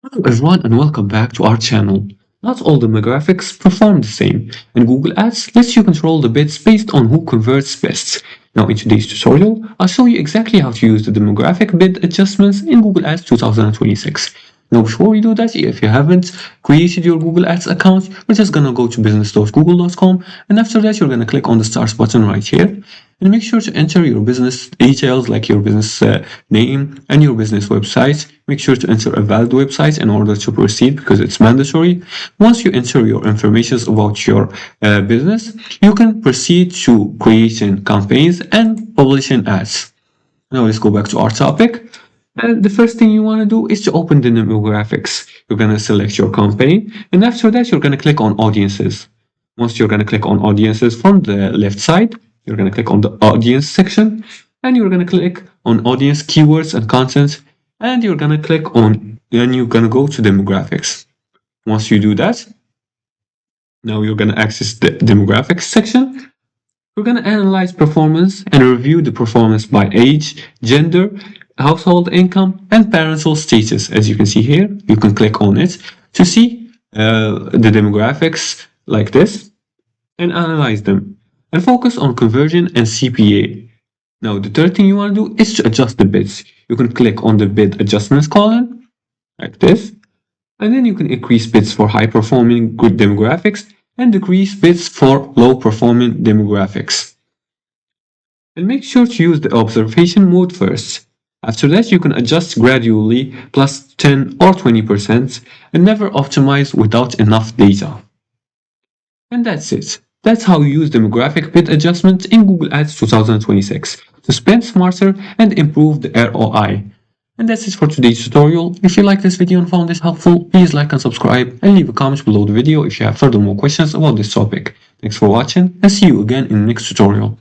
Hello everyone and welcome back to our channel. Not all demographics perform the same, and Google Ads lets you control the bids based on who converts best. Now in today's tutorial, I'll show you exactly how to use the demographic bid adjustments in Google Ads 2026. Now before we do that, if you haven't created your Google Ads account, you're just gonna go to business.google.com, and after that you're gonna click on the start button right here. And make sure to enter your business details like your business name and your business website. Make sure to enter a valid website in order to proceed because it's mandatory. Once you enter your information about your business, you can proceed to creating campaigns and publishing ads. Now let's go back to our topic. And the first thing you want to do is to open the demographics. You're going to select your company, and after that you're going to click on audiences. Once you're going to click on audiences from the left side, you're going to click on the audience section, and you're going to click on audience keywords and content, and you're going to click on, then you're going to go to demographics. Once you do that, now you're going to access the demographics section. We're going to analyze performance and review the performance by age, gender, household income, and parental status. As you can see here, you can click on it to see the demographics like this and analyze them and focus on conversion and CPA. Now, the third thing you want to do is to adjust the bids. You can click on the bid adjustments column like this, and then you can increase bids for high performing good demographics and decrease bids for low performing demographics. And make sure to use the observation mode first. After that, you can adjust gradually plus 10 or 20% and never optimize without enough data. And that's it. That's how you use demographic bid adjustment in Google Ads 2026 to spend smarter and improve the ROI. And that's it for today's tutorial. If you like this video and found this helpful, please like and subscribe and leave a comment below the video if you have further more questions about this topic. Thanks for watching and see you again in the next tutorial.